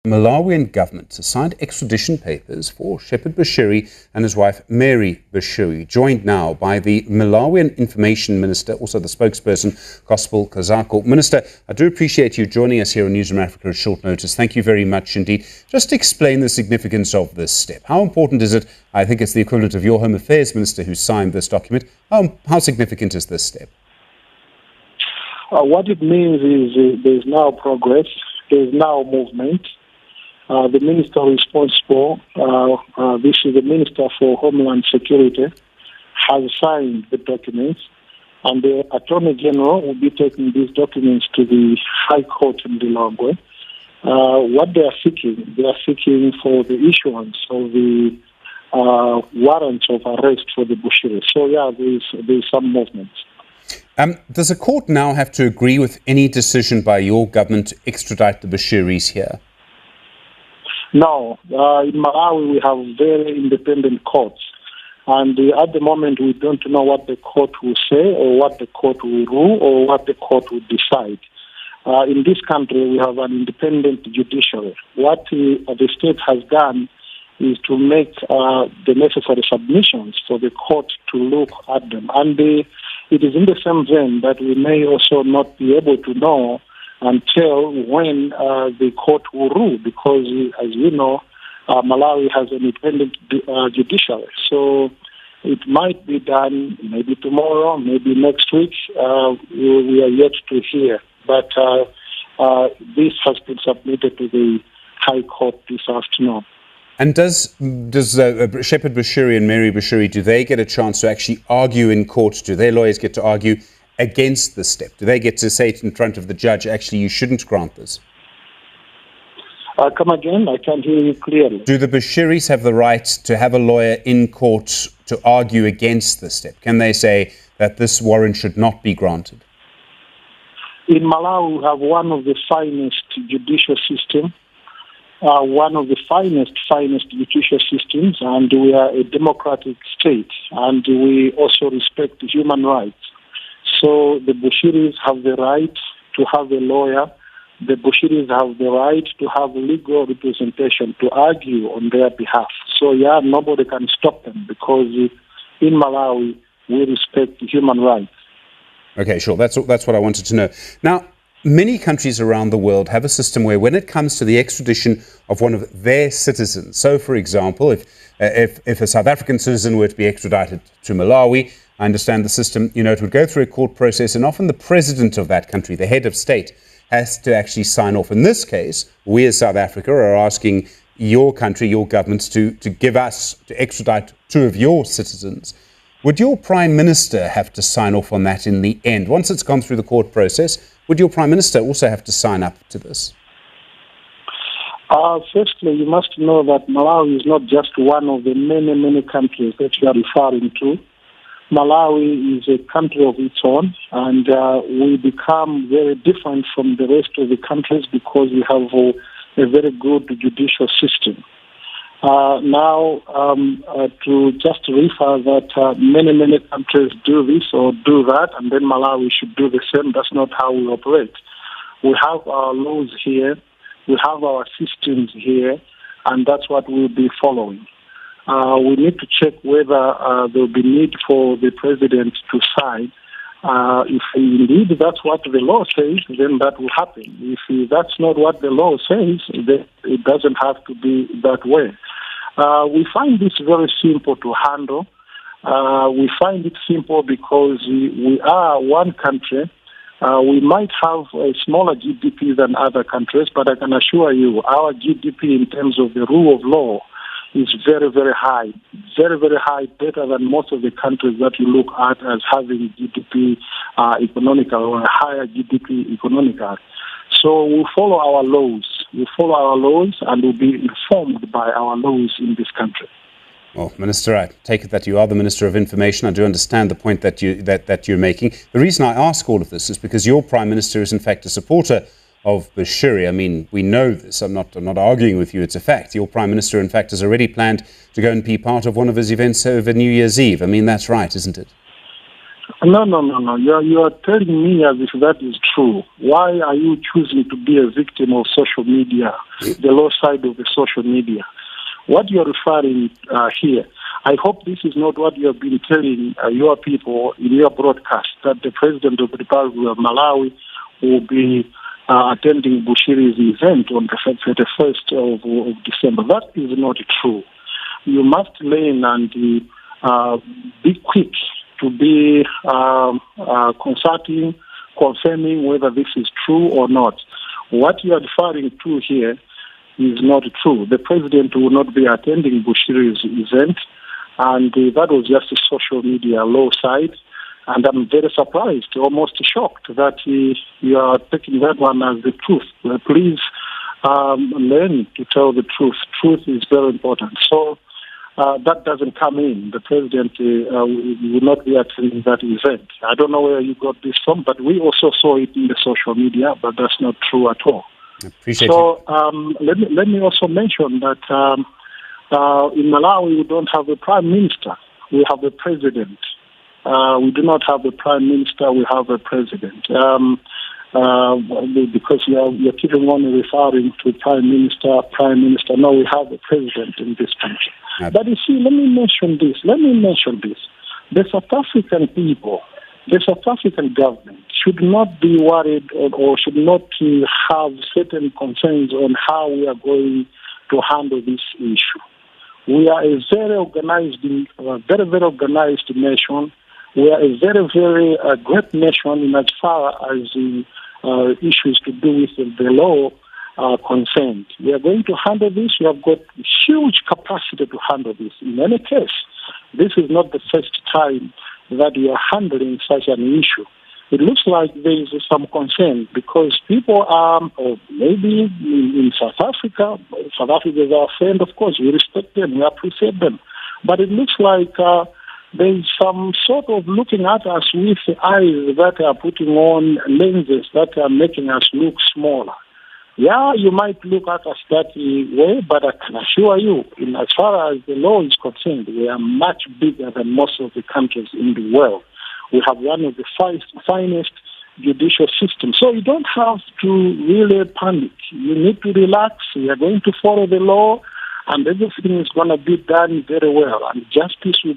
Malawian government has signed extradition papers for Shepherd Bushiri and his wife Mary Bushiri, joined now by the Malawian Information Minister, also the spokesperson, Gospel Kazako. Minister, I do appreciate you joining us here on Newsroom Africa at short notice. Thank you very much indeed. Just explain the significance of this step. How important is it? I think it's the equivalent of your Home Affairs Minister who signed this document. How significant is this step? What it means is there's now progress, there's now movement. The minister responsible, this is the Minister for Homeland Security, has signed the documents, and the Attorney General will be taking these documents to the High Court in Lilongwe. What they are seeking for the issuance of the warrants of arrest for the Bushiris. So yeah, there's some movement. Does the court now have to agree with any decision by your government to extradite the Bushiris here? No. In Malawi, we have very independent courts. And at the moment, we don't know what the court will say or what the court will rule or what the court will decide. In this country, we have an independent judiciary. What the state has done is to make the necessary submissions for the court to look at them. And it is in the same vein that we may also not be able to know until when the court will rule, because, as you know, Malawi has an independent judiciary. So it might be done maybe tomorrow, maybe next week. We are yet to hear. But this has been submitted to the High Court this afternoon. And does Shepherd Bushiri and Mary Bushiri, do they get a chance to actually argue in court? Do their lawyers get to argue against this step? Do they get to say it in front of the judge, actually, you shouldn't grant this? Come again? I can't hear you clearly. Do the Bushiris have the right to have a lawyer in court to argue against this step? Can they say that this warrant should not be granted? In Malawi, we have one of the finest judicial systems, one of the finest judicial systems, and we are a democratic state, and we also respect human rights. So the Bushiris have the right to have a lawyer. The Bushiris have the right to have legal representation to argue on their behalf. So yeah, nobody can stop them because in Malawi we respect human rights. Okay, sure. That's what I wanted to know. Now, many countries around the world have a system where when it comes to the extradition of one of their citizens, so for example, if a South African citizen were to be extradited to Malawi, I understand the system, it would go through a court process, and often the president of that country, the head of state, has to actually sign off. In this case, we as South Africa are asking your country, your governments, to extradite two of your citizens. Would your Prime Minister have to sign off on that in the end? Once it's gone through the court process, would your Prime Minister also have to sign up to this? Firstly, you must know that Malawi is not just one of the many countries that you are referring to. Malawi is a country of its own, and we become very different from the rest of the countries because we have a very good judicial system. To just refer that many countries do this or do that, and then Malawi should do the same, that's not how we operate. We have our laws here, we have our systems here, and that's what we'll be following. We need to check whether there will be need for the president to sign. If indeed that's what the law says, then that will happen. If that's not what the law says, then it doesn't have to be that way. We find this very simple to handle. We find it simple because we are one country. We might have a smaller GDP than other countries, but I can assure you our GDP in terms of the rule of law is very high, very high, better than most of the countries that you look at as having GDP economical or a higher GDP economical. So we follow our laws. And we'll be informed by our laws in this country. Well, Minister, I take it that you are the Minister of Information. I do understand the point that you're making. The reason I ask all of this is because your Prime Minister is in fact a supporter of Bushiri. I mean, we know this. I'm not arguing with you. It's a fact. Your Prime Minister, in fact, has already planned to go and be part of one of his events over New Year's Eve. I mean, that's right, isn't it? No. You are telling me as if that is true. Why are you choosing to be a victim of social media, the low side of the social media? What you are referring here, I hope this is not what you have been telling your people in your broadcast, that the President of the Republic of Malawi will be attending Bushiris' event on the 31st of December. That is not true. You must learn and be quick to be consulting, confirming whether this is true or not. What you are referring to here is not true. The President will not be attending Bushiris' event, and that was just a social media low side. And I'm very surprised, almost shocked, that you are taking that one as the truth. Please learn to tell the truth. Truth is very important. So that doesn't come in. The President will not be attending that event. I don't know where you got this from, but we also saw it in the social media, but that's not true at all. Appreciate it. Let me also mention that in Malawi we don't have a prime minister. We have a president. We do not have a prime minister. We have a president. Because you're keeping on referring to prime minister. No, we have a president in this country. But you see, let me mention this. The South African people, the South African government should not be worried or should not have certain concerns on how we are going to handle this issue. We are a very organized, very organized nation. We are a very, very great nation in as far as issues to do with the law are concerned. We are going to handle this. We have got huge capacity to handle this. In any case, this is not the first time that we are handling such an issue. It looks like there is some concern because people are, or maybe in South Africa is our friend, of course, we respect them, we appreciate them. But it looks like there is some sort of looking at us with eyes that are putting on lenses that are making us look smaller. Yeah, you might look at us that way, but I can assure you, in as far as the law is concerned, we are much bigger than most of the countries in the world. We have one of the finest judicial systems. So you don't have to really panic. You need to relax. We are going to follow the law, and everything is going to be done very well, and justice will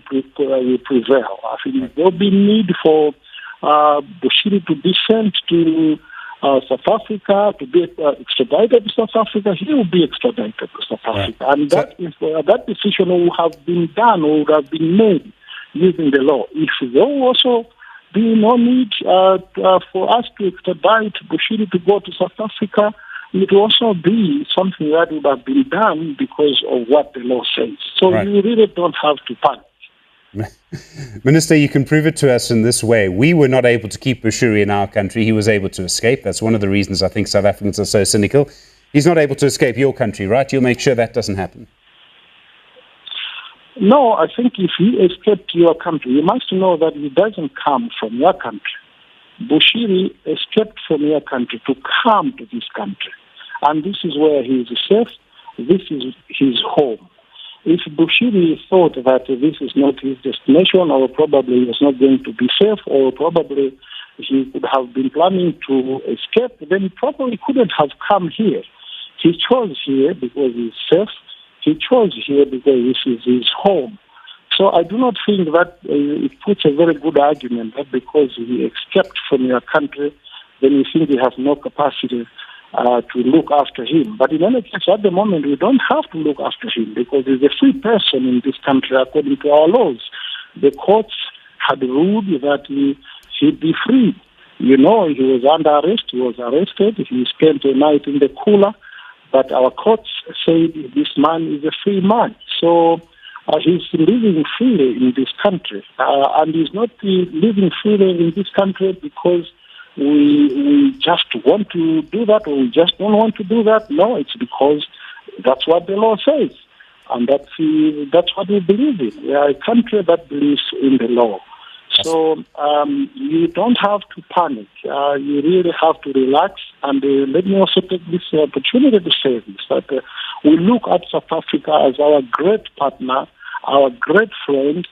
prevail. I think there will be need for Bushiri to be sent to South Africa, to be extradited to South Africa. He will be extradited to South Africa. And that decision will have been done or would have been made using the law. If there will also be no need for us to extradite Bushiri to go to South Africa, it will also be something that would have been done because of what the law says. So you really don't have to panic. Minister, you can prove it to us in this way. We were not able to keep Bushiri in our country. He was able to escape. That's one of the reasons I think South Africans are so cynical. He's not able to escape your country, right? You'll make sure that doesn't happen. No, I think if he escaped your country, you must know that he doesn't come from your country. Bushiri escaped from your country to come to this country. And this is where he is safe. This is his home. If Bushiri thought that this is not his destination, or probably he was not going to be safe, or probably he could have been planning to escape, then he probably couldn't have come here. He chose here because he's safe. He chose here because this is his home. So I do not think that it puts a very good argument that because he escaped from your country, then you think you have no capacity to look after him. But in any case, at the moment, we don't have to look after him because he's a free person in this country according to our laws. The courts had ruled that he'd be free. You know, he was under arrest. He was arrested. He spent a night in the cooler. But our courts said this man is a free man. So he's living freely in this country. And he's not living freely in this country because we just want to do that or we just don't want to do that. No, it's because that's what the law says. And that's what we believe in. We are a country that believes in the law. So you don't have to panic. You really have to relax. And let me also take this opportunity to say this, that we look at South Africa as our great partner, our great friend,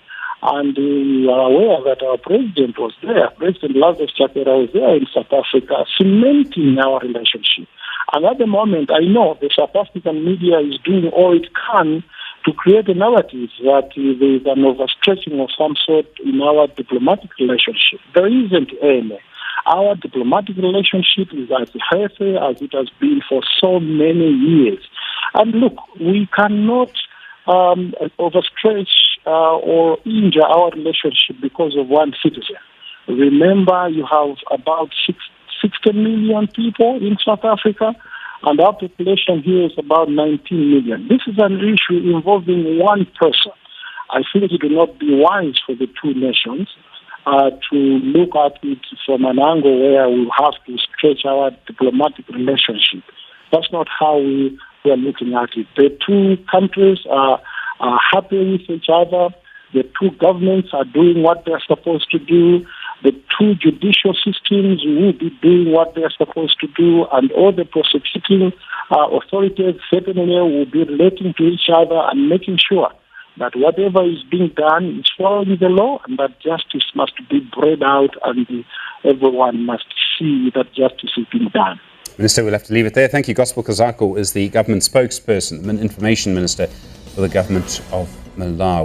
And you are aware that our president was there. President Lazarus Chakwera was there in South Africa, cementing our relationship. And at the moment, I know the South African media is doing all it can to create a narrative that there is an overstretching of some sort in our diplomatic relationship. There isn't any. Our diplomatic relationship is as healthy as it has been for so many years. And look, we cannot overstretch or injure our relationship because of one citizen. Remember, you have about 60 million people in South Africa, and our population here is about 19 million. This is an issue involving one person. I think it will not be wise for the two nations to look at it from an angle where we have to stretch our diplomatic relationship. That's not how we are looking at it. The two countries are happy with each other. The two governments are doing what they're supposed to do. The two judicial systems will be doing what they're supposed to do, and all the prosecuting authorities certainly will be relating to each other and making sure that whatever is being done is following the law, and that justice must be brought out, and everyone must see that justice is being done. Minister, we'll have to leave it there. Thank you. Gospel Kazako is the government spokesperson and information minister for the government of Malawi.